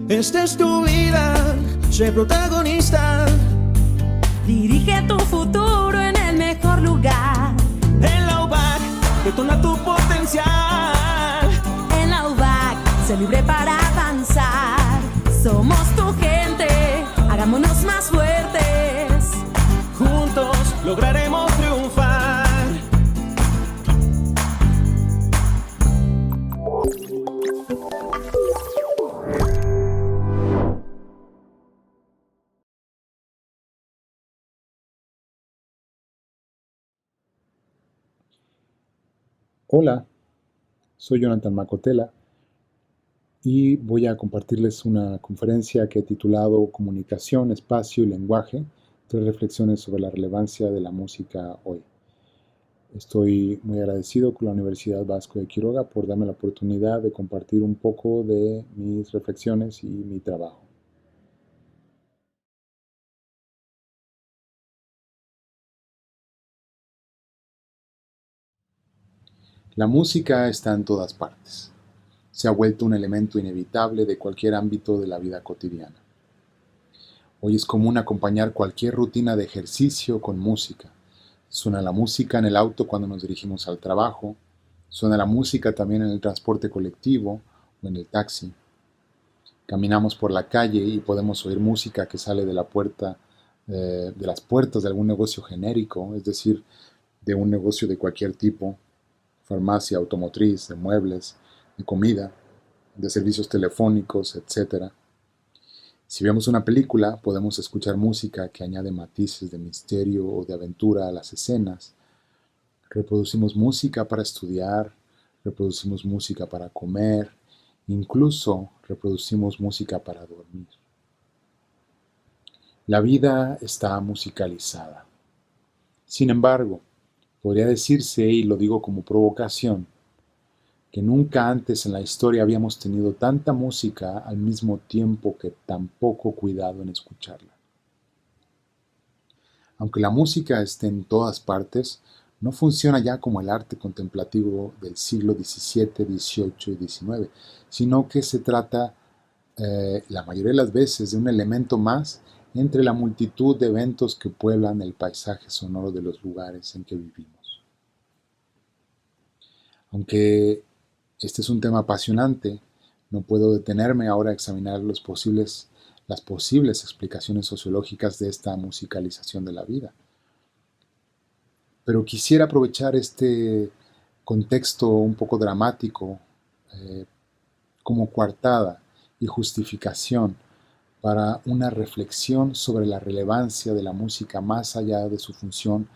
Esta es tu vida, sé protagonista. Dirige tu futuro en el mejor lugar. En la UBAC, detona tu potencial. En la UBAC, sé libre para avanzar. Somos tu gente, hagámonos más fuertes. Juntos lograremos triunfar. Hola, soy Jonathan Macotela y voy a compartirles una conferencia que he titulado Comunicación, Espacio y Lenguaje, 3 reflexiones sobre la relevancia de la música hoy. Estoy muy agradecido con la Universidad Vasco de Quiroga por darme la oportunidad de compartir un poco de mis reflexiones y mi trabajo. La música está en todas partes. Se ha vuelto un elemento inevitable de cualquier ámbito de la vida cotidiana. Hoy es común acompañar cualquier rutina de ejercicio con música. Suena la música en el auto cuando nos dirigimos al trabajo, suena la música también en el transporte colectivo o en el taxi. Caminamos por la calle y podemos oír música que sale de la puerta, de las puertas de algún negocio genérico, es decir, de un negocio de cualquier tipo, farmacia, automotriz, de muebles, de comida, de servicios telefónicos, etc. Si vemos una película, podemos escuchar música que añade matices de misterio o de aventura a las escenas. Reproducimos música para estudiar, reproducimos música para comer, incluso reproducimos música para dormir. La vida está musicalizada. Sin embargo, podría decirse, y lo digo como provocación, que nunca antes en la historia habíamos tenido tanta música al mismo tiempo que tan poco cuidado en escucharla. Aunque la música esté en todas partes, no funciona ya como el arte contemplativo del siglo XVII, XVIII y XIX, sino que se trata, la mayoría de las veces, de un elemento más entre la multitud de eventos que pueblan el paisaje sonoro de los lugares en que vivimos. Aunque este es un tema apasionante, no puedo detenerme ahora a examinar las posibles explicaciones sociológicas de esta musicalización de la vida. Pero quisiera aprovechar este contexto un poco dramático como coartada y justificación para una reflexión sobre la relevancia de la música más allá de su función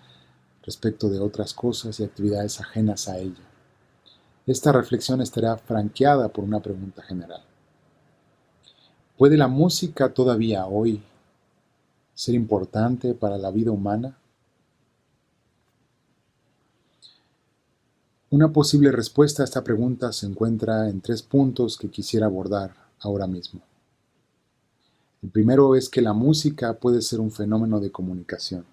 respecto de otras cosas y actividades ajenas a ella. Esta reflexión estará franqueada por una pregunta general. ¿Puede la música todavía hoy ser importante para la vida humana? Una posible respuesta a esta pregunta se encuentra en 3 puntos que quisiera abordar ahora mismo. El primero es que la música puede ser un fenómeno de comunicación.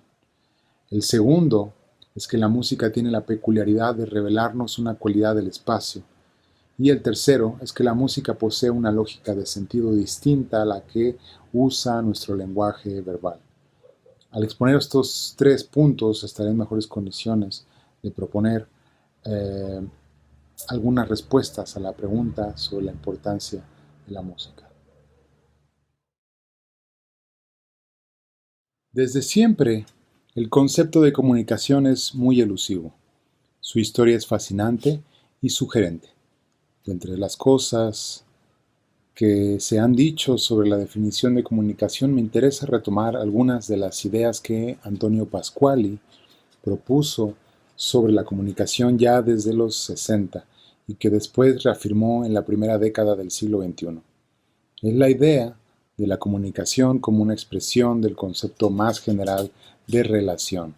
El segundo es que la música tiene la peculiaridad de revelarnos una cualidad del espacio. Y el tercero es que la música posee una lógica de sentido distinta a la que usa nuestro lenguaje verbal. Al exponer estos 3 puntos estaré en mejores condiciones de proponer algunas respuestas a la pregunta sobre la importancia de la música. Desde siempre, el concepto de comunicación es muy elusivo. Su historia es fascinante y sugerente. De entre las cosas que se han dicho sobre la definición de comunicación, me interesa retomar algunas de las ideas que Antonio Pasquali propuso sobre la comunicación ya desde los 60 y que después reafirmó en la primera década del siglo XXI. Es la idea de la comunicación como una expresión del concepto más general de relación.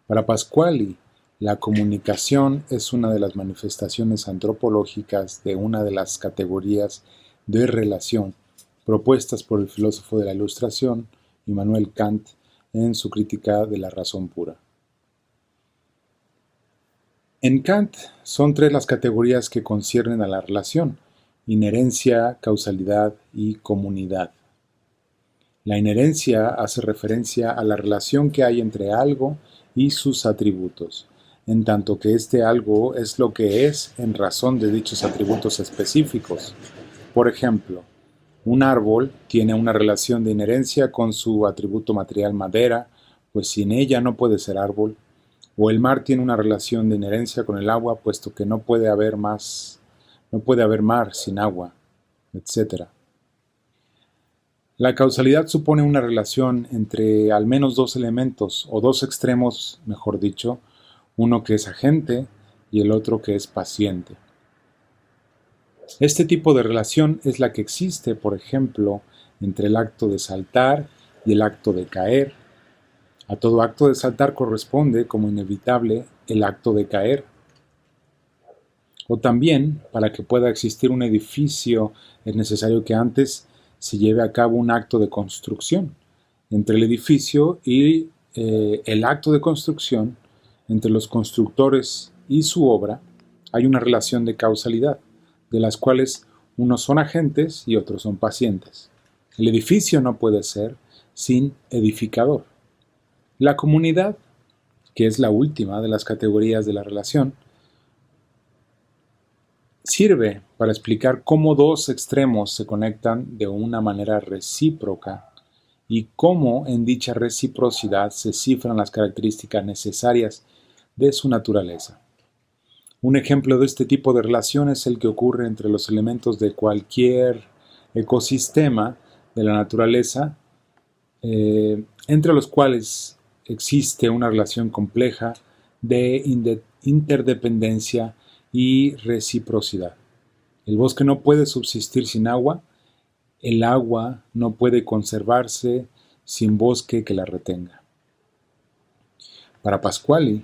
Para Pasquali, la comunicación es una de las manifestaciones antropológicas de una de las categorías de relación propuestas por el filósofo de la Ilustración, Immanuel Kant, en su crítica de la razón pura. En Kant son 3 las categorías que conciernen a la relación, inherencia, causalidad y comunidad. La inherencia hace referencia a la relación que hay entre algo y sus atributos, en tanto que este algo es lo que es en razón de dichos atributos específicos. Por ejemplo, un árbol tiene una relación de inherencia con su atributo material madera, pues sin ella no puede ser árbol, o el mar tiene una relación de inherencia con el agua, puesto que no puede haber mar sin agua, etc. La causalidad supone una relación entre al menos dos elementos, o dos extremos, mejor dicho, uno que es agente y el otro que es paciente. Este tipo de relación es la que existe, por ejemplo, entre el acto de saltar y el acto de caer. A todo acto de saltar corresponde, como inevitable, el acto de caer. O también, para que pueda existir un edificio, es necesario que antes se lleve a cabo un acto de construcción. Entre el edificio y el acto de construcción, entre los constructores y su obra, hay una relación de causalidad, de las cuales unos son agentes y otros son pacientes. El edificio no puede ser sin edificador. La comunidad, que es la última de las categorías de la relación, sirve para explicar cómo dos extremos se conectan de una manera recíproca y cómo en dicha reciprocidad se cifran las características necesarias de su naturaleza. Un ejemplo de este tipo de relación es el que ocurre entre los elementos de cualquier ecosistema de la naturaleza, entre los cuales existe una relación compleja de interdependencia y reciprocidad. El bosque no puede subsistir sin agua, el agua no puede conservarse sin bosque que la retenga. Para Pasquali,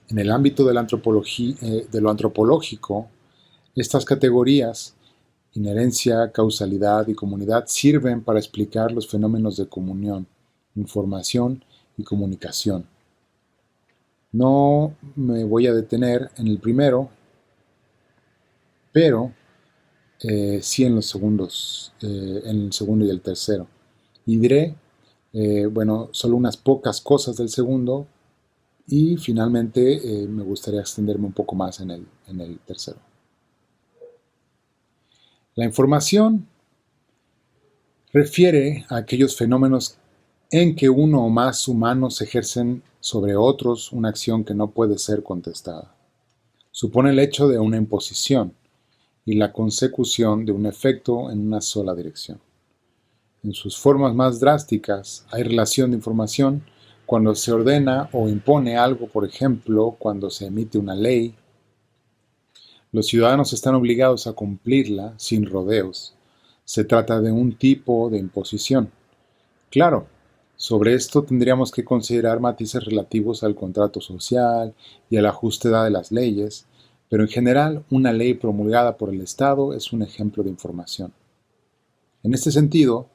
en el ámbito de lo antropológico, estas categorías, inherencia, causalidad y comunidad, sirven para explicar los fenómenos de comunión, información y comunicación. No me voy a detener en el primero, pero sí en los segundos, en el segundo y el tercero. Y diré, solo unas pocas cosas del segundo y finalmente me gustaría extenderme un poco más en el tercero. La información refiere a aquellos fenómenos en que uno o más humanos ejercen sobre otros una acción que no puede ser contestada. Supone el hecho de una imposición y la consecución de un efecto en una sola dirección. En sus formas más drásticas hay relación de información cuando se ordena o impone algo, por ejemplo, cuando se emite una ley. Los ciudadanos están obligados a cumplirla sin rodeos. Se trata de un tipo de imposición. Claro, sobre esto tendríamos que considerar matices relativos al contrato social y a la justedad de las leyes, pero en general una ley promulgada por el Estado es un ejemplo de información. En este sentido,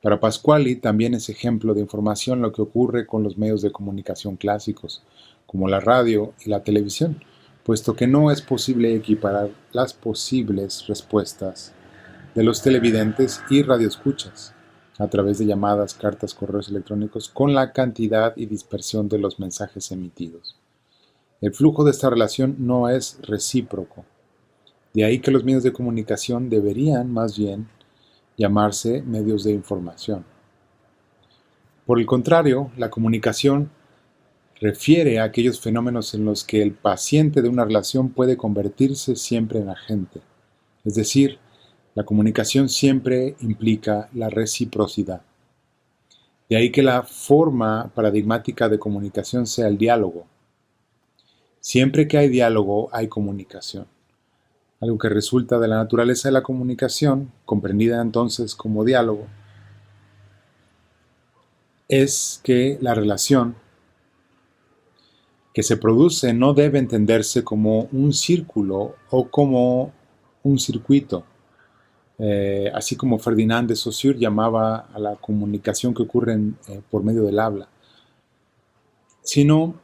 para Pasquali también es ejemplo de información lo que ocurre con los medios de comunicación clásicos, como la radio y la televisión, puesto que no es posible equiparar las posibles respuestas de los televidentes y radioescuchas a través de llamadas, cartas, correos electrónicos con la cantidad y dispersión de los mensajes emitidos. El flujo de esta relación no es recíproco. De ahí que los medios de comunicación deberían, más bien, llamarse medios de información. Por el contrario, la comunicación refiere a aquellos fenómenos en los que el paciente de una relación puede convertirse siempre en agente. Es decir, la comunicación siempre implica la reciprocidad. De ahí que la forma paradigmática de comunicación sea el diálogo. Siempre que hay diálogo, hay comunicación. Algo que resulta de la naturaleza de la comunicación, comprendida entonces como diálogo, es que la relación que se produce no debe entenderse como un círculo o como un circuito, así como Ferdinand de Saussure llamaba a la comunicación que ocurre por medio del habla, sino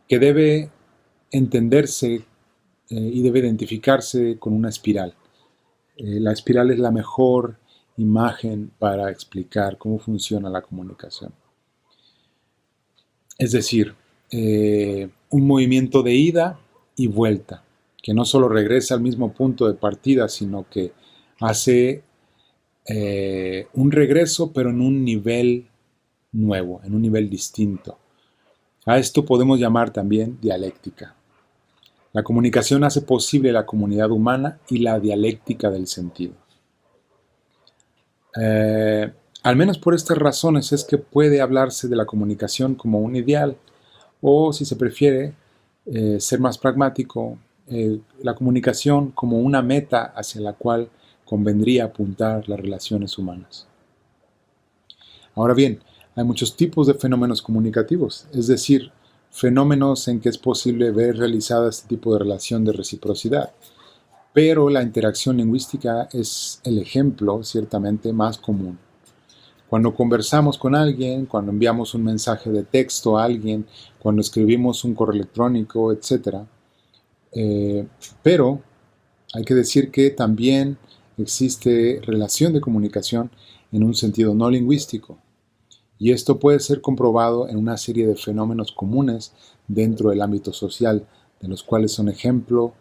que debe entenderse y debe identificarse con una espiral. La espiral es la mejor imagen para explicar cómo funciona la comunicación. Es decir, un movimiento de ida y vuelta, que no solo regresa al mismo punto de partida, sino que hace un regreso, pero en un nivel nuevo, en un nivel distinto. A esto podemos llamar también dialéctica. La comunicación hace posible la comunidad humana y la dialéctica del sentido. Al menos por estas razones es que puede hablarse de la comunicación como un ideal, o si se prefiere ser más pragmático, la comunicación como una meta hacia la cual convendría apuntar las relaciones humanas. Ahora bien, hay muchos tipos de fenómenos comunicativos, es decir, fenómenos en que es posible ver realizada este tipo de relación de reciprocidad. Pero la interacción lingüística es el ejemplo ciertamente más común. Cuando conversamos con alguien, cuando enviamos un mensaje de texto a alguien, cuando escribimos un correo electrónico, etc. Pero hay que decir que también existe relación de comunicación en un sentido no lingüístico. Y esto puede ser comprobado en una serie de fenómenos comunes dentro del ámbito social, de los cuales son ejemplo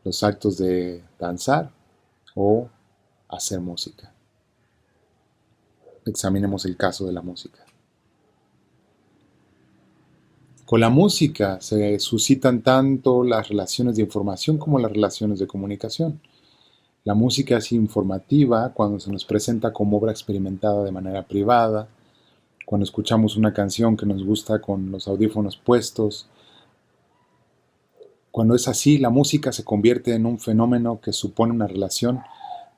los actos de danzar o hacer música. Examinemos el caso de la música. Con la música se suscitan tanto las relaciones de información como las relaciones de comunicación. La música es informativa cuando se nos presenta como obra experimentada de manera privada, cuando escuchamos una canción que nos gusta con los audífonos puestos. Cuando es así, la música se convierte en un fenómeno que supone una relación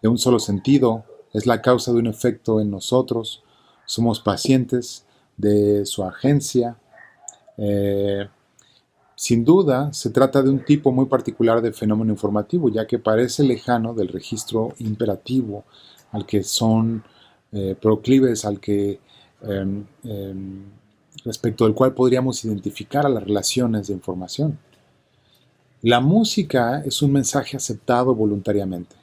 de un solo sentido, es la causa de un efecto en nosotros, somos pacientes de su agencia. Sin duda, se trata de un tipo muy particular de fenómeno informativo, ya que parece lejano del registro imperativo al que son proclives, al que respecto del cual podríamos identificar a las relaciones de información. La música es un mensaje aceptado voluntariamente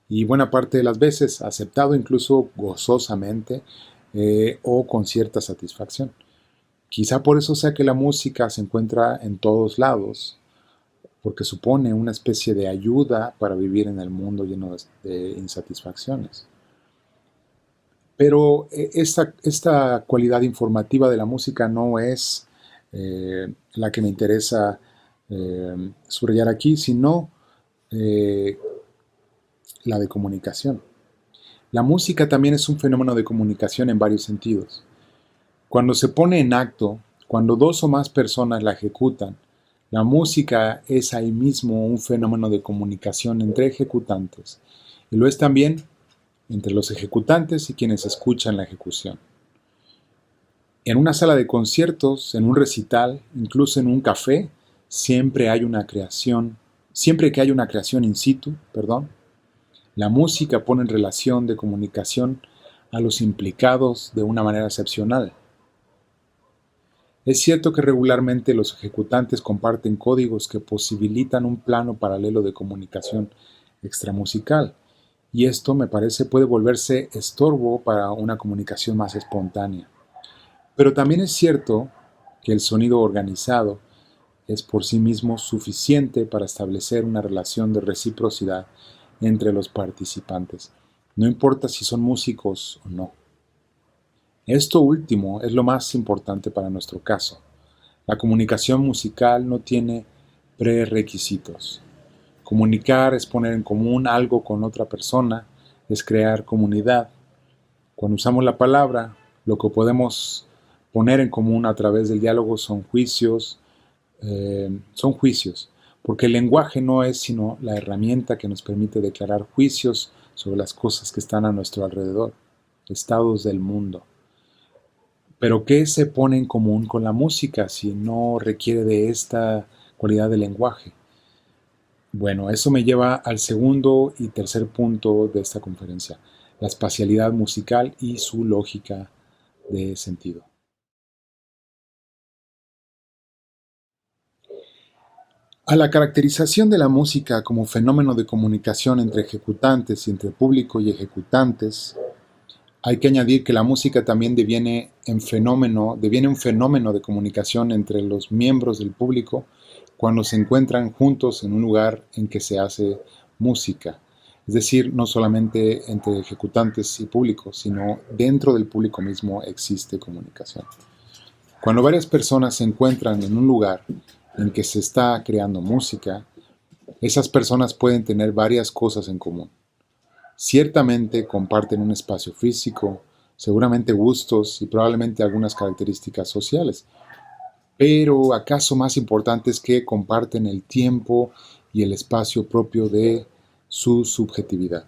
y buena parte de las veces aceptado incluso gozosamente o con cierta satisfacción. Quizá por eso sea que la música se encuentra en todos lados, porque supone una especie de ayuda para vivir en el mundo lleno de insatisfacciones. Pero esta cualidad informativa de la música no es la que me interesa subrayar aquí, sino la de comunicación. La música también es un fenómeno de comunicación en varios sentidos. Cuando se pone en acto, cuando dos o más personas la ejecutan, la música es ahí mismo un fenómeno de comunicación entre ejecutantes, y lo es también entre los ejecutantes y quienes escuchan la ejecución. En una sala de conciertos, en un recital, incluso en un café, siempre que hay una creación in situ, la música pone en relación de comunicación a los implicados de una manera excepcional. Es cierto que regularmente los ejecutantes comparten códigos que posibilitan un plano paralelo de comunicación extramusical, y esto, me parece, puede volverse estorbo para una comunicación más espontánea. Pero también es cierto que el sonido organizado es por sí mismo suficiente para establecer una relación de reciprocidad entre los participantes, no importa si son músicos o no. Esto último es lo más importante para nuestro caso. La comunicación musical no tiene prerequisitos. Comunicar es poner en común algo con otra persona, es crear comunidad. Cuando usamos la palabra, lo que podemos poner en común a través del diálogo son juicios, porque el lenguaje no es sino la herramienta que nos permite declarar juicios sobre las cosas que están a nuestro alrededor, estados del mundo. Pero ¿qué se pone en común con la música si no requiere de esta cualidad de lenguaje? Bueno, eso me lleva al segundo y tercer punto de esta conferencia, la espacialidad musical y su lógica de sentido. A la caracterización de la música como fenómeno de comunicación entre ejecutantes y entre público y ejecutantes, hay que añadir que la música también deviene un fenómeno de comunicación entre los miembros del público cuando se encuentran juntos en un lugar en que se hace música. Es decir, no solamente entre ejecutantes y público, sino dentro del público mismo existe comunicación. Cuando varias personas se encuentran en un lugar en que se está creando música, esas personas pueden tener varias cosas en común. Ciertamente comparten un espacio físico, seguramente gustos y probablemente algunas características sociales. Pero acaso más importante es que comparten el tiempo y el espacio propio de su subjetividad.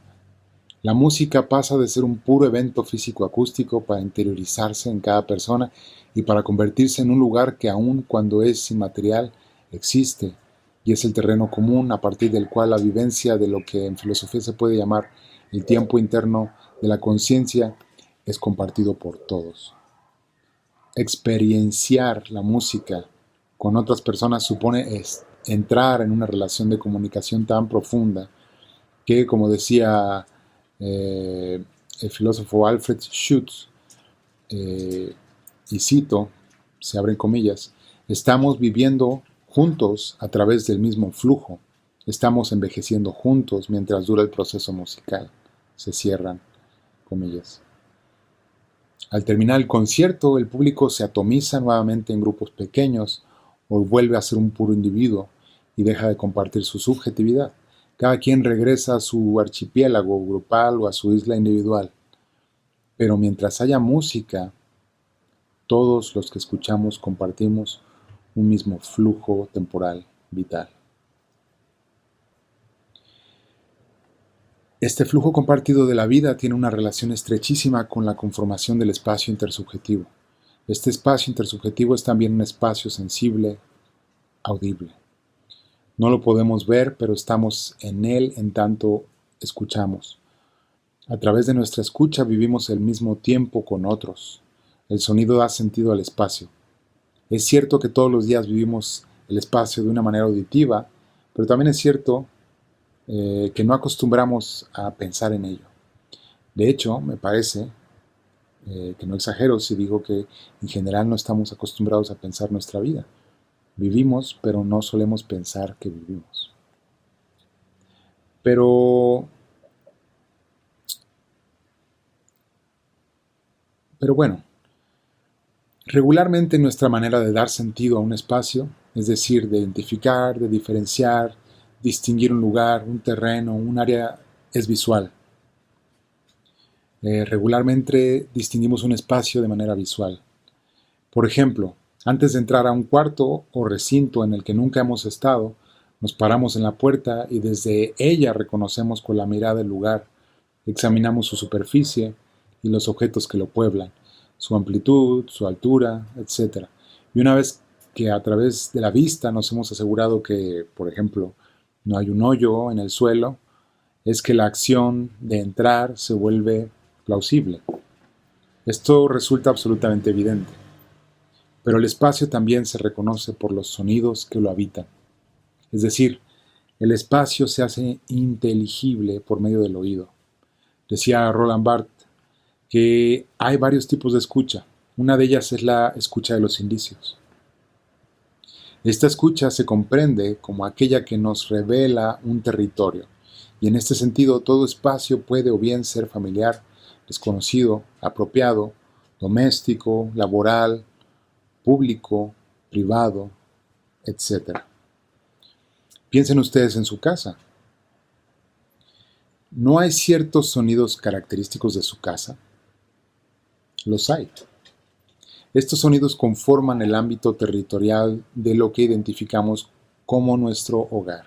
La música pasa de ser un puro evento físico-acústico para interiorizarse en cada persona y para convertirse en un lugar que aun cuando es inmaterial existe y es el terreno común a partir del cual la vivencia de lo que en filosofía se puede llamar el tiempo interno de la conciencia es compartido por todos. Experienciar la música con otras personas supone entrar en una relación de comunicación tan profunda que, como decía el filósofo Alfred Schutz, y cito, se abren comillas, estamos viviendo juntos a través del mismo flujo, estamos envejeciendo juntos mientras dura el proceso musical, se cierran comillas. Al terminar el concierto, el público se atomiza nuevamente en grupos pequeños o vuelve a ser un puro individuo y deja de compartir su subjetividad. Cada quien regresa a su archipiélago grupal o a su isla individual. Pero mientras haya música, todos los que escuchamos compartimos un mismo flujo temporal vital. Este flujo compartido de la vida tiene una relación estrechísima con la conformación del espacio intersubjetivo. Este espacio intersubjetivo es también un espacio sensible, audible. No lo podemos ver, pero estamos en él en tanto escuchamos. A través de nuestra escucha vivimos el mismo tiempo con otros. El sonido da sentido al espacio. Es cierto que todos los días vivimos el espacio de una manera auditiva, pero también es cierto que no acostumbramos a pensar en ello. De hecho, me parece que no exagero si digo que en general no estamos acostumbrados a pensar nuestra vida. Vivimos, pero no solemos pensar que vivimos. Pero bueno, regularmente nuestra manera de dar sentido a un espacio, es decir, de identificar, de diferenciar, distinguir un lugar, un terreno, un área, es visual. Regularmente distinguimos un espacio de manera visual. Por ejemplo, antes de entrar a un cuarto o recinto en el que nunca hemos estado, nos paramos en la puerta y desde ella reconocemos con la mirada el lugar, examinamos su superficie y los objetos que lo pueblan, su amplitud, su altura, etc. Y una vez que a través de la vista nos hemos asegurado que, por ejemplo, no hay un hoyo en el suelo, es que la acción de entrar se vuelve plausible. Esto resulta absolutamente evidente. Pero el espacio también se reconoce por los sonidos que lo habitan. Es decir, el espacio se hace inteligible por medio del oído. Decía Roland Barthes que hay varios tipos de escucha. Una de ellas es la escucha de los indicios. Esta escucha se comprende como aquella que nos revela un territorio, y en este sentido todo espacio puede o bien ser familiar, desconocido, apropiado, doméstico, laboral, público, privado, etc. Piensen ustedes en su casa. ¿No hay ciertos sonidos característicos de su casa? Los hay. Estos sonidos conforman el ámbito territorial de lo que identificamos como nuestro hogar.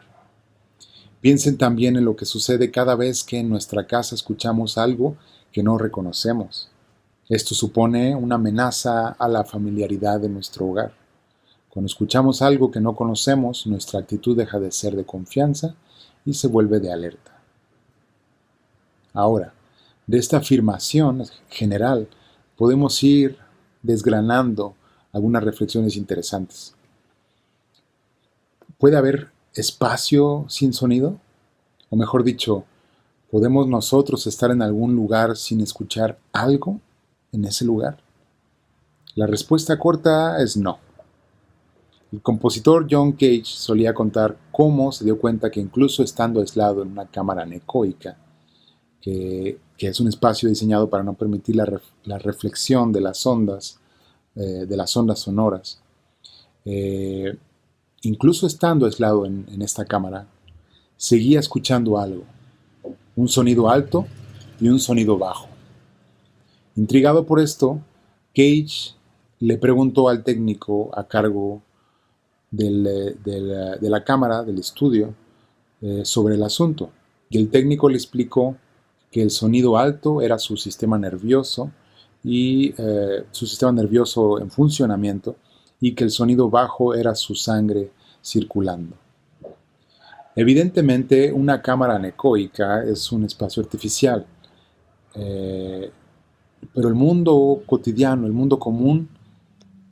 Piensen también en lo que sucede cada vez que en nuestra casa escuchamos algo que no reconocemos. Esto supone una amenaza a la familiaridad de nuestro hogar. Cuando escuchamos algo que no conocemos, nuestra actitud deja de ser de confianza y se vuelve de alerta. Ahora, de esta afirmación general podemos ir desgranando algunas reflexiones interesantes. Puede haber espacio sin sonido? O mejor dicho, ¿podemos nosotros estar en algún lugar sin escuchar algo en ese lugar? La respuesta corta es no. El compositor John Cage solía contar cómo se dio cuenta que incluso estando aislado en una cámara anecoica, que es un espacio diseñado para no permitir la reflexión de las ondas sonoras, incluso estando aislado en esta cámara, seguía escuchando algo, un sonido alto y un sonido bajo. Intrigado por esto, Cage le preguntó al técnico a cargo de la cámara, del estudio, sobre el asunto. Y el técnico le explicó que el sonido alto era su sistema nervioso y su sistema nervioso en funcionamiento, y que el sonido bajo era su sangre circulando. Evidentemente, una cámara anecoica es un espacio artificial, pero el mundo cotidiano, el mundo común,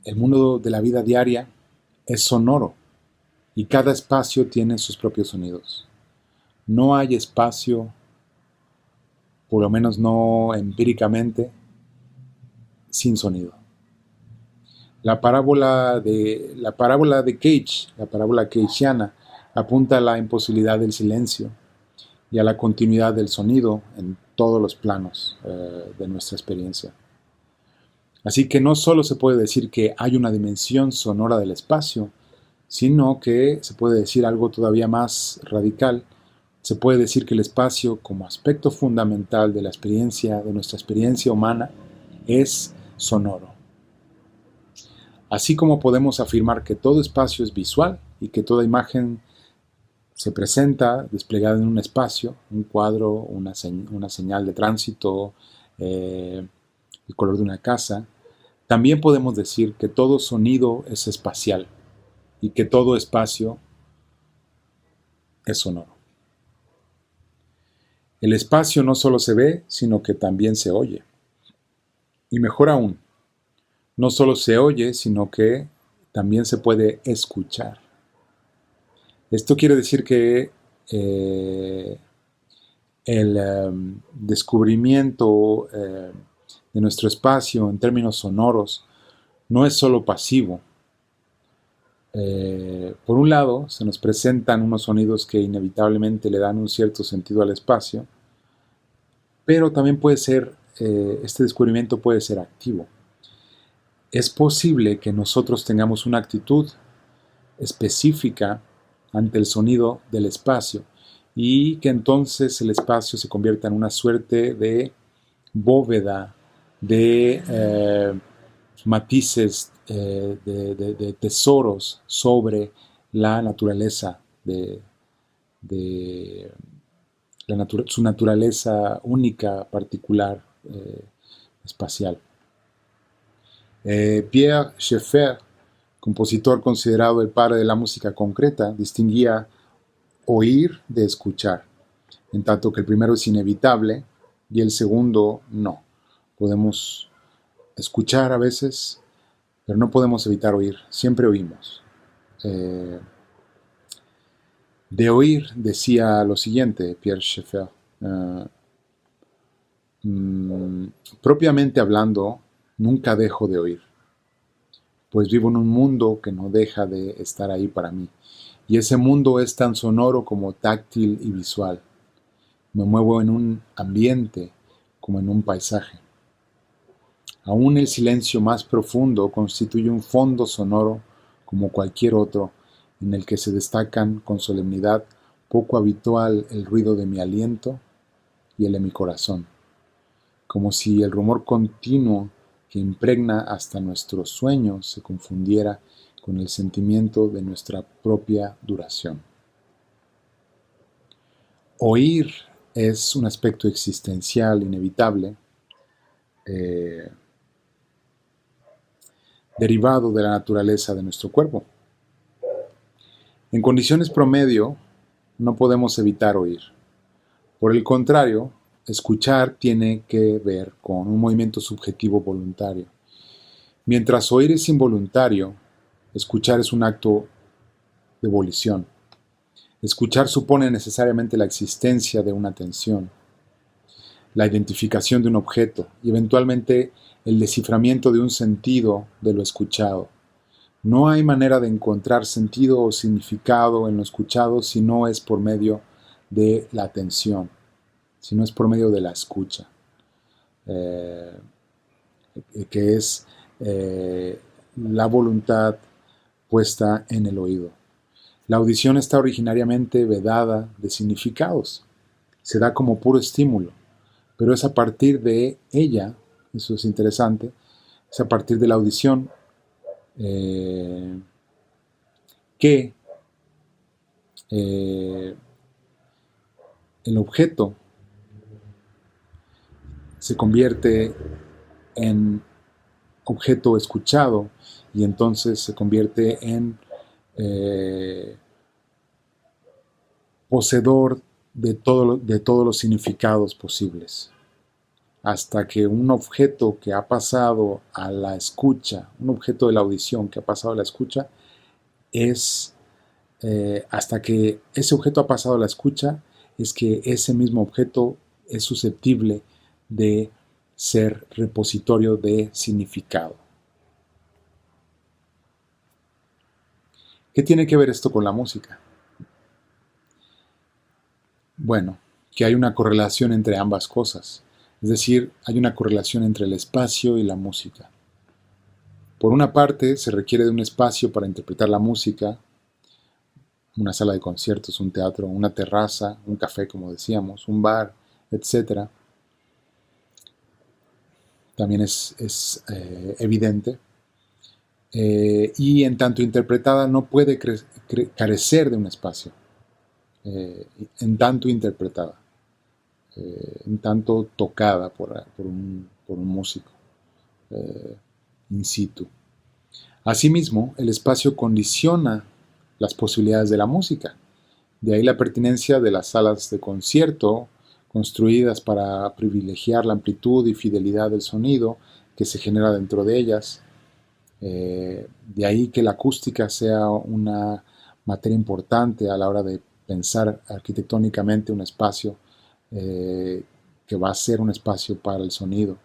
el mundo de la vida diaria es sonoro, y cada espacio tiene sus propios sonidos. No hay espacio, por lo menos no empíricamente, sin sonido. La parábola de Cage, la parábola cageana, apunta a la imposibilidad del silencio y a la continuidad del sonido en todos los planos de nuestra experiencia. Así que no solo se puede decir que hay una dimensión sonora del espacio, sino que se puede decir algo todavía más radical. Se puede decir que el espacio, como aspecto fundamental de nuestra experiencia humana, es sonoro. Así como podemos afirmar que todo espacio es visual y que toda imagen se presenta desplegada en un espacio, un cuadro, una señal de tránsito, el color de una casa, también podemos decir que todo sonido es espacial y que todo espacio es sonoro. El espacio no solo se ve, sino que también se oye. Y mejor aún, no solo se oye, sino que también se puede escuchar. Esto quiere decir que el descubrimiento de nuestro espacio en términos sonoros no es solo pasivo. Por un lado, se nos presentan unos sonidos que inevitablemente le dan un cierto sentido al espacio, pero también puede ser, este descubrimiento puede ser activo. Es posible que nosotros tengamos una actitud específica ante el sonido del espacio y que entonces el espacio se convierta en una suerte de bóveda de matices, de tesoros sobre la naturaleza, su naturaleza única, particular, espacial. Pierre Schaeffer, compositor considerado el padre de la música concreta, distinguía oír de escuchar, en tanto que el primero es inevitable y el segundo no. Podemos escuchar a veces, pero no podemos evitar oír, siempre oímos. De oír decía lo siguiente Pierre Schaeffer: propiamente hablando, nunca dejo de oír, pues vivo en un mundo que no deja de estar ahí para mí, y ese mundo es tan sonoro como táctil y visual. Me muevo en un ambiente como en un paisaje. Aún el silencio más profundo constituye un fondo sonoro como cualquier otro, en el que se destacan con solemnidad poco habitual el ruido de mi aliento y el de mi corazón, como si el rumor continuo que impregna hasta nuestros sueños se confundiera con el sentimiento de nuestra propia duración. Oír es un aspecto existencial inevitable, derivado de la naturaleza de nuestro cuerpo. En condiciones promedio, no podemos evitar oír. Por el contrario, escuchar tiene que ver con un movimiento subjetivo voluntario. Mientras oír es involuntario, escuchar es un acto de volición. Escuchar supone necesariamente la existencia de una atención, la identificación de un objeto y eventualmente el desciframiento de un sentido de lo escuchado. No hay manera de encontrar sentido o significado en lo escuchado si no es por medio de la atención, si no es por medio de la escucha, que es la voluntad puesta en el oído. La audición está originariamente vedada de significados, se da como puro estímulo, pero es a partir de ella, eso es interesante, es a partir de la audición que el objeto se convierte en objeto escuchado y entonces se convierte en poseedor de todos los significados posibles. Hasta que un objeto que ha pasado a la escucha, un objeto de la audición que ha pasado a la escucha, hasta que ese objeto ha pasado a la escucha, es que ese mismo objeto es susceptible de ser repositorio de significado. ¿Qué tiene que ver esto con la música? Bueno, que hay una correlación entre ambas cosas. Es decir, hay una correlación entre el espacio y la música. Por una parte, se requiere de un espacio para interpretar la música, una sala de conciertos, un teatro, una terraza, un café, como decíamos, un bar, etc. También es evidente. Y en tanto interpretada no puede carecer de un espacio. En tanto interpretada. En tanto tocada por un músico in situ. Asimismo, el espacio condiciona las posibilidades de la música. De ahí la pertinencia de las salas de concierto construidas para privilegiar la amplitud y fidelidad del sonido que se genera dentro de ellas. De ahí que la acústica sea una materia importante a la hora de pensar arquitectónicamente un espacio que va a ser un espacio para el sonido.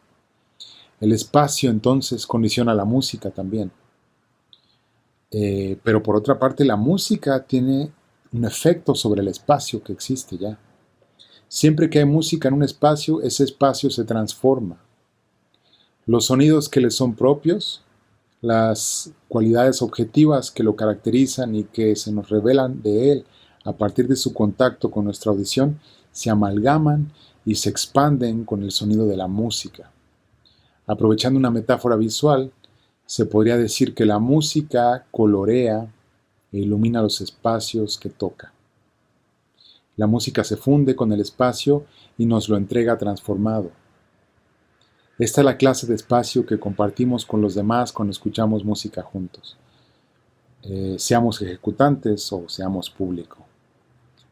El espacio entonces condiciona la música también. Pero por otra parte la música tiene un efecto sobre el espacio que existe ya. Siempre que hay música en un espacio, ese espacio se transforma. Los sonidos que le son propios, las cualidades objetivas que lo caracterizan y que se nos revelan de él a partir de su contacto con nuestra audición, se amalgaman y se expanden con el sonido de la música. Aprovechando una metáfora visual, se podría decir que la música colorea e ilumina los espacios que toca. La música se funde con el espacio y nos lo entrega transformado. Esta es la clase de espacio que compartimos con los demás cuando escuchamos música juntos. Seamos ejecutantes o seamos público.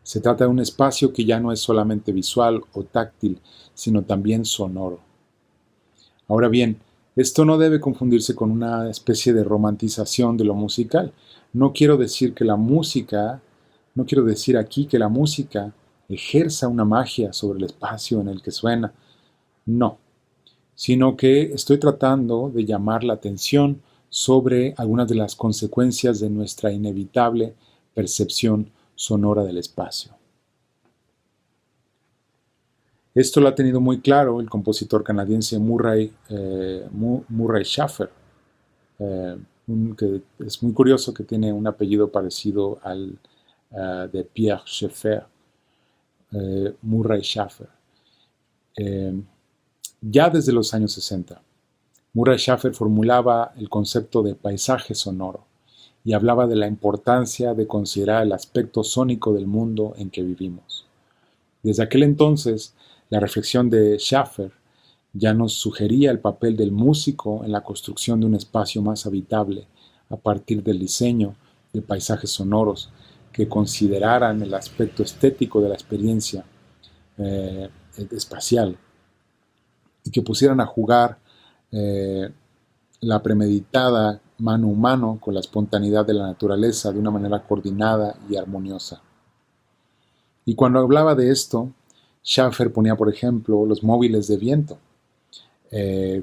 Se trata de un espacio que ya no es solamente visual o táctil, sino también sonoro. Ahora bien, esto no debe confundirse con una especie de romantización de lo musical. No quiero decir aquí que la música ejerza una magia sobre el espacio en el que suena. No, sino que estoy tratando de llamar la atención sobre algunas de las consecuencias de nuestra inevitable percepción sonora del espacio. Esto lo ha tenido muy claro el compositor canadiense Murray Schafer, que es muy curioso que tiene un apellido parecido al de Pierre Schaeffer, Murray Schafer. Ya desde los años 60, Murray Schafer formulaba el concepto de paisaje sonoro y hablaba de la importancia de considerar el aspecto sónico del mundo en que vivimos. Desde aquel entonces, la reflexión de Schafer ya nos sugería el papel del músico en la construcción de un espacio más habitable a partir del diseño de paisajes sonoros que consideraran el aspecto estético de la experiencia espacial y que pusieran a jugar la premeditada mano humano con la espontaneidad de la naturaleza de una manera coordinada y armoniosa. Y cuando hablaba de esto, Schaffer ponía, por ejemplo, los móviles de viento,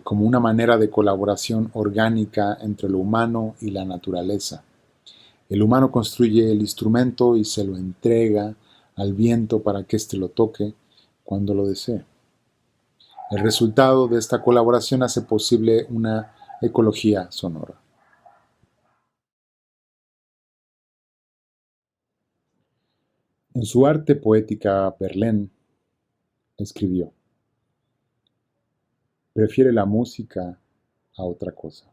como una manera de colaboración orgánica entre lo humano y la naturaleza. El humano construye el instrumento y se lo entrega al viento para que éste lo toque cuando lo desee. El resultado de esta colaboración hace posible una ecología sonora. En su arte poética Verlaine escribió: prefiere la música a otra cosa.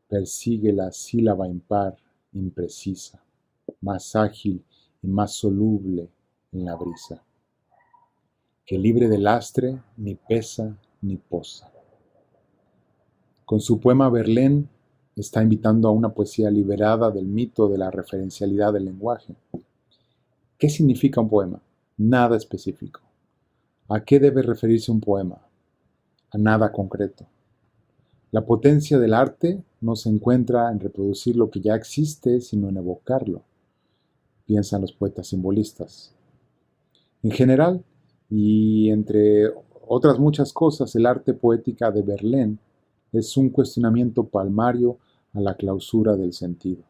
Persigue la sílaba impar, imprecisa, más ágil y más soluble en la brisa, que libre de lastre ni pesa ni posa. Con su poema Verlaine está invitando a una poesía liberada del mito de la referencialidad del lenguaje. ¿Qué significa un poema? Nada específico. ¿A qué debe referirse un poema? A nada concreto. La potencia del arte no se encuentra en reproducir lo que ya existe, sino en evocarlo, piensan los poetas simbolistas. En general, y entre otras muchas cosas, el arte poética de Verlaine es un cuestionamiento palmario a la clausura del sentido.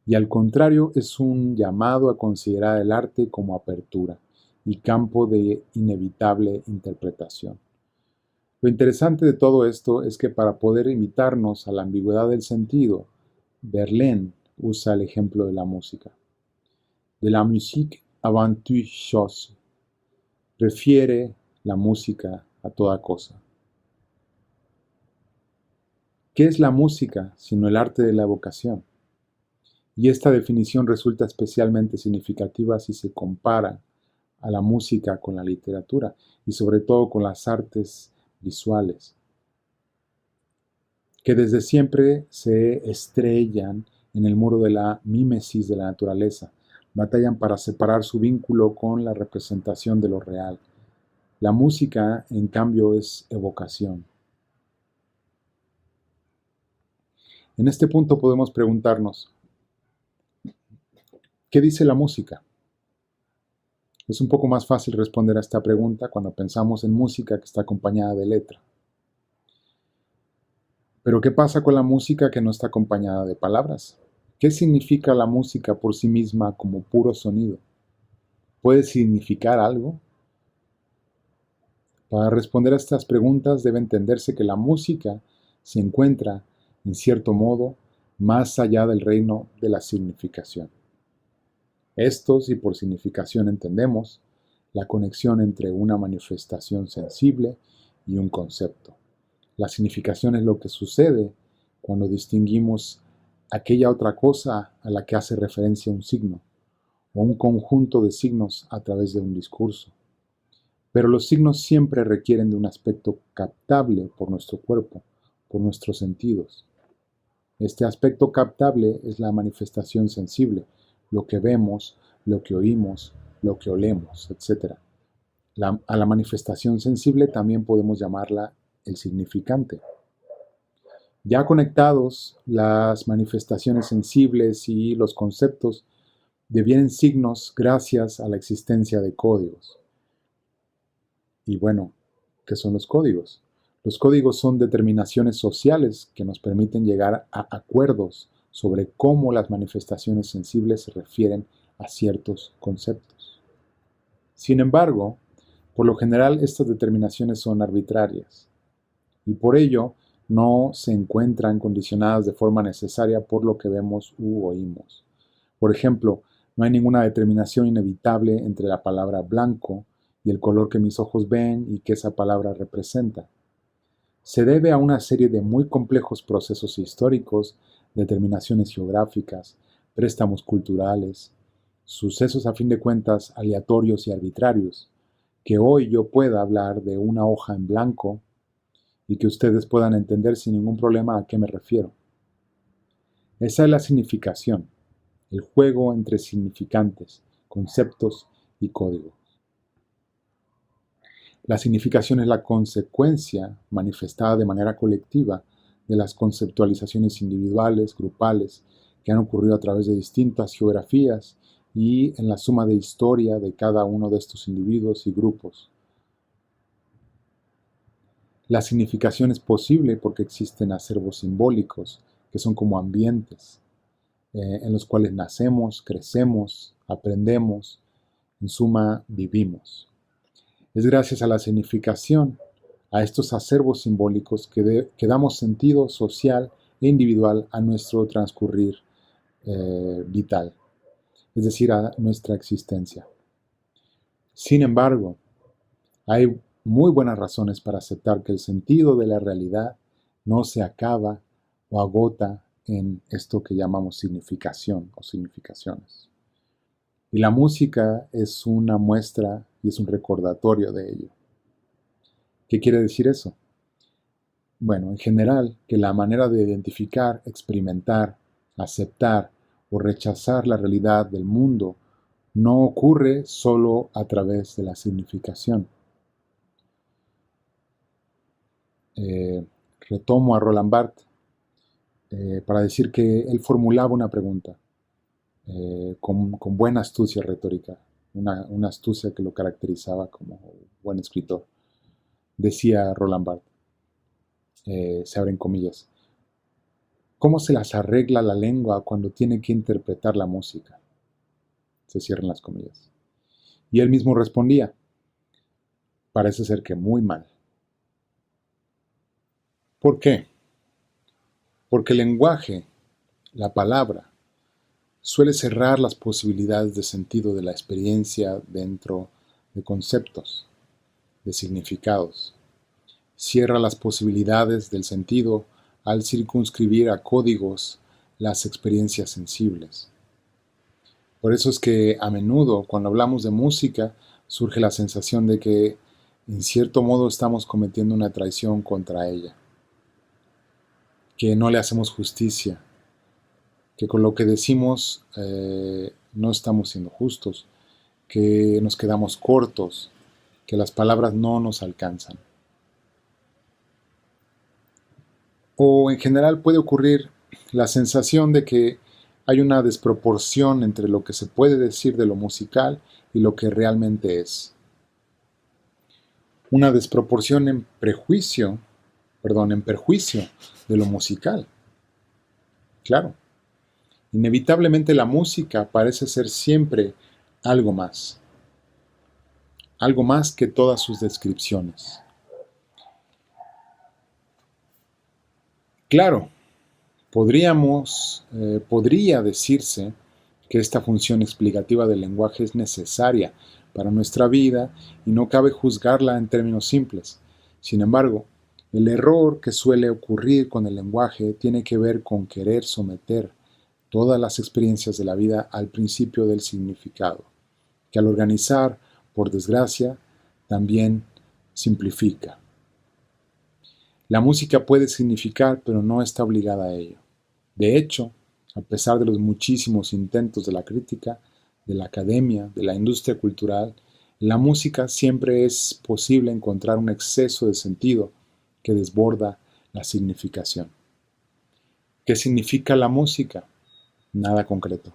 Y al contrario, es un llamado a considerar el arte como apertura y campo de inevitable interpretación. Lo interesante de todo esto es que para poder invitarnos a la ambigüedad del sentido, Verlaine usa el ejemplo de la música. De la musique avant toute chose. Prefiere la música a toda cosa. ¿Qué es la música sino el arte de la evocación? Y esta definición resulta especialmente significativa si se compara a la música con la literatura y sobre todo con las artes visuales, que desde siempre se estrellan en el muro de la mímesis de la naturaleza, batallan para separar su vínculo con la representación de lo real. La música, en cambio, es evocación. En este punto podemos preguntarnos, ¿qué dice la música? Es un poco más fácil responder a esta pregunta cuando pensamos en música que está acompañada de letra. Pero ¿qué pasa con la música que no está acompañada de palabras? ¿Qué significa la música por sí misma como puro sonido? ¿Puede significar algo? Para responder a estas preguntas debe entenderse que la música se encuentra, en cierto modo, más allá del reino de la significación. Esto, si por significación entendemos, la conexión entre una manifestación sensible y un concepto. La significación es lo que sucede cuando distinguimos aquella otra cosa a la que hace referencia un signo, o un conjunto de signos a través de un discurso. Pero los signos siempre requieren de un aspecto captable por nuestro cuerpo, por nuestros sentidos. Este aspecto captable es la manifestación sensible, lo que vemos, lo que oímos, lo que olemos, etc. A la manifestación sensible también podemos llamarla el significante. Ya conectados, las manifestaciones sensibles y los conceptos devienen signos gracias a la existencia de códigos. Y bueno, ¿qué son los códigos? Los códigos son determinaciones sociales que nos permiten llegar a acuerdos sobre cómo las manifestaciones sensibles se refieren a ciertos conceptos. Sin embargo, por lo general estas determinaciones son arbitrarias y por ello no se encuentran condicionadas de forma necesaria por lo que vemos u oímos. Por ejemplo, no hay ninguna determinación inevitable entre la palabra blanco y el color que mis ojos ven y que esa palabra representa. Se debe a una serie de muy complejos procesos históricos, determinaciones geográficas, préstamos culturales, sucesos a fin de cuentas aleatorios y arbitrarios, que hoy yo pueda hablar de una hoja en blanco y que ustedes puedan entender sin ningún problema a qué me refiero. Esa es la significación, el juego entre significantes, conceptos y códigos. La significación es la consecuencia manifestada de manera colectiva de las conceptualizaciones individuales, grupales, que han ocurrido a través de distintas geografías y en la suma de historia de cada uno de estos individuos y grupos. La significación es posible porque existen acervos simbólicos, que son como ambientes, en los cuales nacemos, crecemos, aprendemos, en suma, vivimos. Es gracias a la significación, a estos acervos simbólicos, que damos sentido social e individual a nuestro transcurrir vital, es decir, a nuestra existencia. Sin embargo, hay muy buenas razones para aceptar que el sentido de la realidad no se acaba o agota en esto que llamamos significación o significaciones. Y la música es una muestra y es un recordatorio de ello. ¿Qué quiere decir eso? Bueno, en general, que la manera de identificar, experimentar, aceptar o rechazar la realidad del mundo no ocurre solo a través de la significación. Retomo a Roland Barthes para decir que él formulaba una pregunta con buena astucia retórica, una astucia que lo caracterizaba como buen escritor. Decía Roland Barthes, se abren comillas, ¿cómo se las arregla la lengua cuando tiene que interpretar la música? Se cierran las comillas. Y él mismo respondía, parece ser que muy mal. ¿Por qué? Porque el lenguaje, la palabra, suele cerrar las posibilidades de sentido de la experiencia dentro de conceptos, de significados. Cierra las posibilidades del sentido al circunscribir a códigos las experiencias sensibles. Por eso es que a menudo, cuando hablamos de música, surge la sensación de que, en cierto modo, estamos cometiendo una traición contra ella, que no le hacemos justicia, que con lo que decimos no estamos siendo justos, que nos quedamos cortos, que las palabras no nos alcanzan. O en general puede ocurrir la sensación de que hay una desproporción entre lo que se puede decir de lo musical y lo que realmente es. Una desproporción en perjuicio de lo musical. Claro, inevitablemente la música parece ser siempre algo más que todas sus descripciones. Claro, podría decirse que esta función explicativa del lenguaje es necesaria para nuestra vida y no cabe juzgarla en términos simples. Sin embargo, el error que suele ocurrir con el lenguaje tiene que ver con querer someter todas las experiencias de la vida al principio del significado, que al organizar, por desgracia, también simplifica. La música puede significar, pero no está obligada a ello. De hecho, a pesar de los muchísimos intentos de la crítica, de la academia, de la industria cultural, en la música siempre es posible encontrar un exceso de sentido que desborda la significación. ¿Qué significa la música? Nada concreto.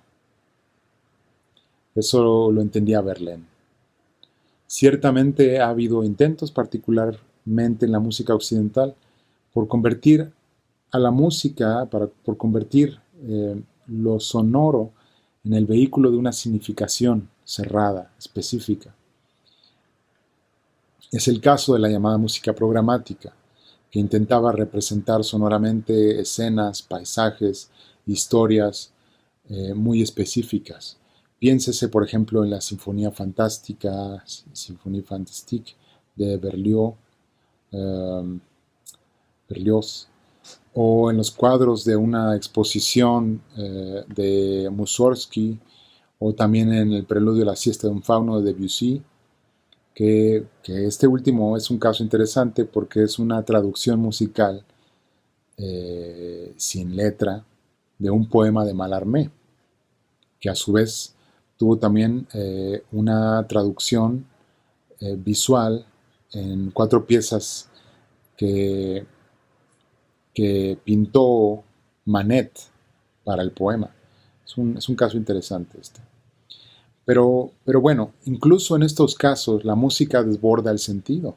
Eso lo entendía Verlaine. Ciertamente ha habido intentos, particularmente en la música occidental, por convertir a la música, por convertir lo sonoro en el vehículo de una significación cerrada, específica. Es el caso de la llamada música programática, que intentaba representar sonoramente escenas, paisajes, historias muy específicas. Piénsese, por ejemplo, en la Sinfonía Fantástica, Symphonie Fantastique de Berlioz, o en los cuadros de una exposición de Mussorgsky, o también en el preludio de la siesta de un fauno de Debussy, que este último es un caso interesante porque es una traducción musical sin letra de un poema de Mallarmé, que a su vez tuvo también una traducción visual en 4 piezas que pintó Manet para el poema. Es un caso interesante este. Pero bueno, incluso en estos casos la música desborda el sentido.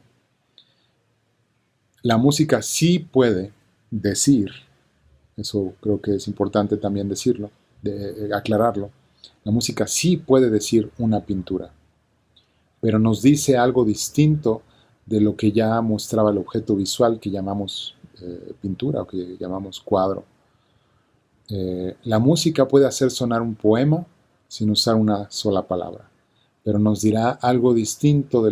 La música sí puede decir, eso creo que es importante también decirlo, aclararlo, la música sí puede decir una pintura, pero nos dice algo distinto de lo que ya mostraba el objeto visual que llamamos pintura o que llamamos cuadro. La música puede hacer sonar un poema sin usar una sola palabra, pero nos dirá algo distinto de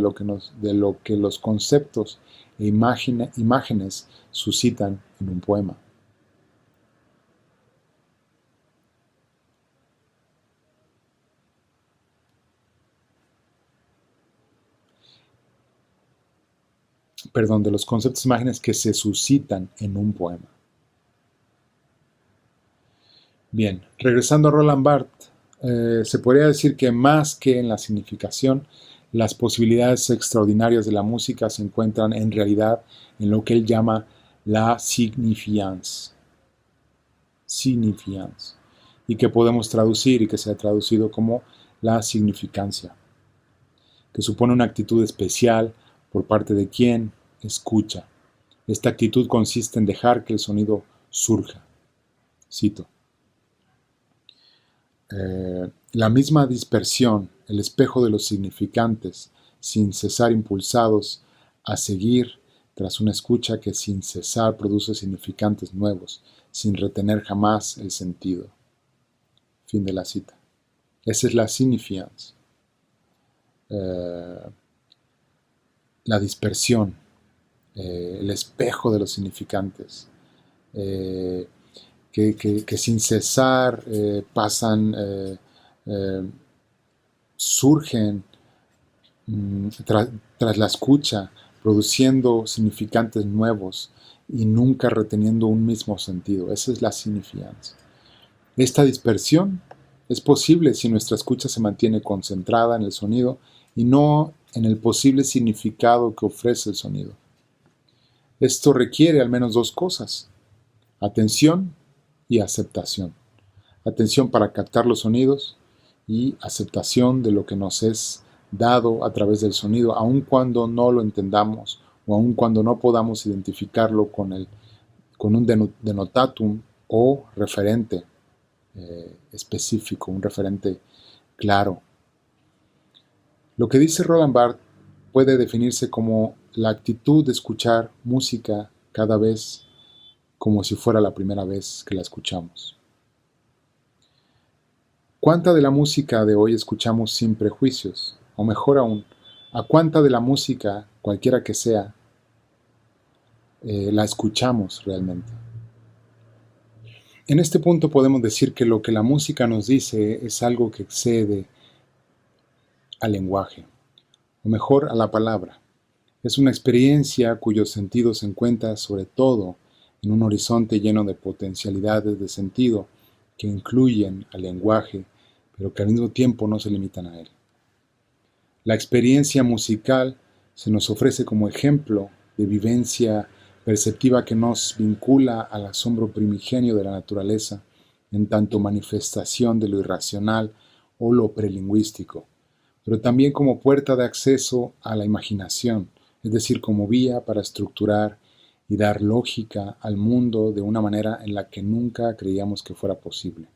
lo que los conceptos e imágenes suscitan en un poema. Perdón, de los conceptos e imágenes que se suscitan en un poema. Bien, regresando a Roland Barthes, se podría decir que más que en la significación, las posibilidades extraordinarias de la música se encuentran en realidad en lo que él llama la signifiance, y que podemos traducir y que se ha traducido como la significancia, que supone una actitud especial por parte de quien escucha. Esta actitud consiste en dejar que el sonido surja. Cito. La misma dispersión, el espejo de los significantes, sin cesar impulsados a seguir tras una escucha que sin cesar produce significantes nuevos, sin retener jamás el sentido. Fin de la cita. Esa es la signifiance. La dispersión, el espejo de los significantes, que sin cesar pasan, surgen tras la escucha, produciendo significantes nuevos y nunca reteniendo un mismo sentido. Esa es la significancia. Esta dispersión es posible si nuestra escucha se mantiene concentrada en el sonido y no en el posible significado que ofrece el sonido. Esto requiere al menos dos cosas: atención y aceptación. Atención para captar los sonidos y aceptación de lo que nos es dado a través del sonido, aun cuando no lo entendamos o aun cuando no podamos identificarlo con un denotatum o referente específico, un referente claro. Lo que dice Roland Barthes puede definirse como la actitud de escuchar música cada vez como si fuera la primera vez que la escuchamos. ¿Cuánta de la música de hoy escuchamos sin prejuicios? O mejor aún, ¿a cuánta de la música, cualquiera que sea, la escuchamos realmente? En este punto podemos decir que lo que la música nos dice es algo que excede al lenguaje, o mejor a la palabra. Es una experiencia cuyo sentido se encuentra sobre todo en un horizonte lleno de potencialidades de sentido que incluyen al lenguaje, pero que al mismo tiempo no se limitan a él. La experiencia musical se nos ofrece como ejemplo de vivencia perceptiva que nos vincula al asombro primigenio de la naturaleza, en tanto manifestación de lo irracional o lo prelingüístico, pero también como puerta de acceso a la imaginación, es decir, como vía para estructurar y dar lógica al mundo de una manera en la que nunca creíamos que fuera posible.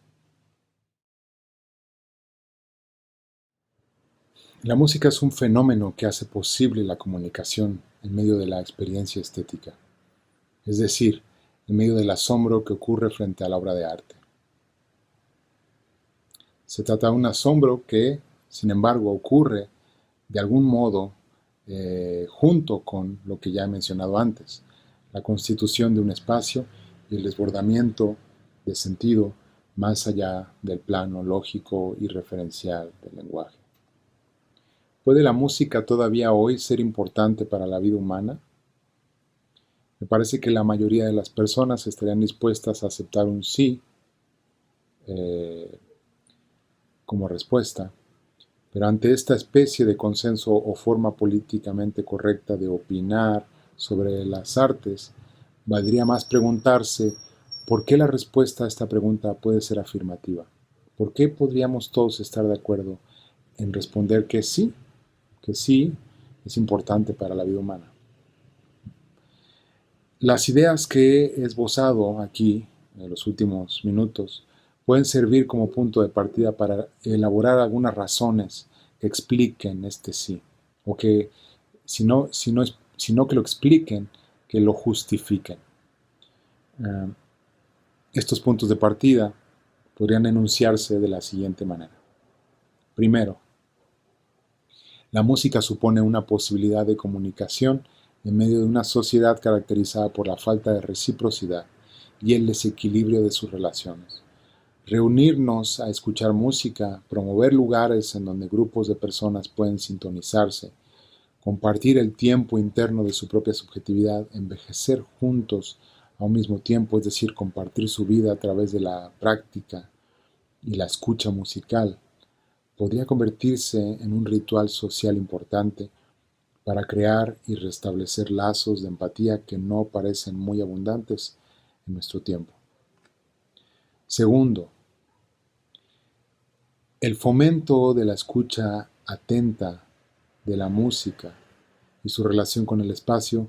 La música es un fenómeno que hace posible la comunicación en medio de la experiencia estética, es decir, en medio del asombro que ocurre frente a la obra de arte. Se trata de un asombro que, sin embargo, ocurre de algún modo junto con lo que ya he mencionado antes, la constitución de un espacio y el desbordamiento de sentido más allá del plano lógico y referencial del lenguaje. ¿Puede la música todavía hoy ser importante para la vida humana? Me parece que la mayoría de las personas estarían dispuestas a aceptar un sí como respuesta, pero ante esta especie de consenso o forma políticamente correcta de opinar sobre las artes, valdría más preguntarse por qué la respuesta a esta pregunta puede ser afirmativa. ¿Por qué podríamos todos estar de acuerdo en responder que sí es importante para la vida humana. Las ideas que he esbozado aquí en los últimos minutos pueden servir como punto de partida para elaborar algunas razones que expliquen este sí, o que si no que lo expliquen, que lo justifiquen. Estos puntos de partida podrían enunciarse de la siguiente manera. Primero, la música supone una posibilidad de comunicación en medio de una sociedad caracterizada por la falta de reciprocidad y el desequilibrio de sus relaciones. Reunirnos a escuchar música, promover lugares en donde grupos de personas pueden sintonizarse, compartir el tiempo interno de su propia subjetividad, envejecer juntos a un mismo tiempo, es decir, compartir su vida a través de la práctica y la escucha musical, podría convertirse en un ritual social importante para crear y restablecer lazos de empatía que no parecen muy abundantes en nuestro tiempo. Segundo, el fomento de la escucha atenta de la música y su relación con el espacio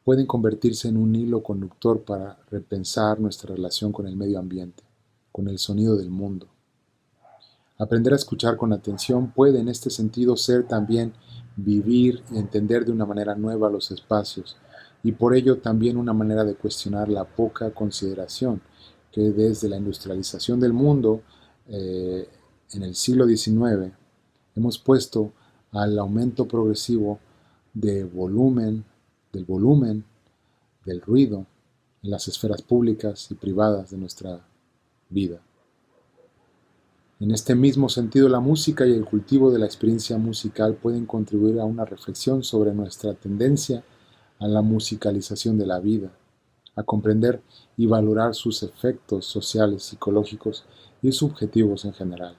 pueden convertirse en un hilo conductor para repensar nuestra relación con el medio ambiente, con el sonido del mundo. Aprender a escuchar con atención puede en este sentido ser también vivir y entender de una manera nueva los espacios y por ello también una manera de cuestionar la poca consideración que desde la industrialización del mundo en el siglo XIX hemos puesto al aumento progresivo del volumen del ruido en las esferas públicas y privadas de nuestra vida. En este mismo sentido, la música y el cultivo de la experiencia musical pueden contribuir a una reflexión sobre nuestra tendencia a la musicalización de la vida, a comprender y valorar sus efectos sociales, psicológicos y subjetivos en general.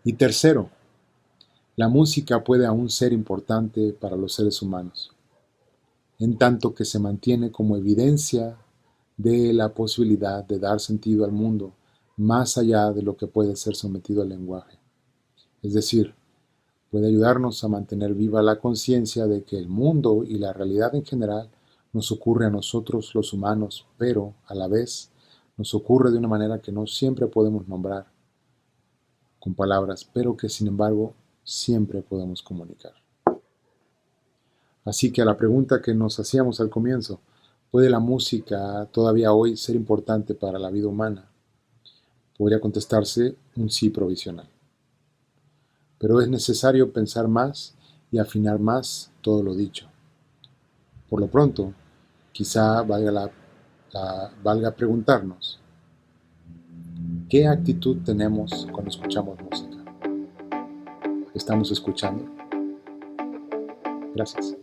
Y tercero, la música puede aún ser importante para los seres humanos, en tanto que se mantiene como evidencia de la posibilidad de dar sentido al mundo más allá de lo que puede ser sometido al lenguaje. Es decir, puede ayudarnos a mantener viva la conciencia de que el mundo y la realidad en general nos ocurre a nosotros los humanos, pero a la vez nos ocurre de una manera que no siempre podemos nombrar con palabras, pero que sin embargo siempre podemos comunicar. Así que a la pregunta que nos hacíamos al comienzo, ¿puede la música todavía hoy ser importante para la vida humana? Podría contestarse un sí provisional. Pero es necesario pensar más y afinar más todo lo dicho. Por lo pronto, quizá valga preguntarnos, ¿qué actitud tenemos cuando escuchamos música? ¿Estamos escuchando? Gracias.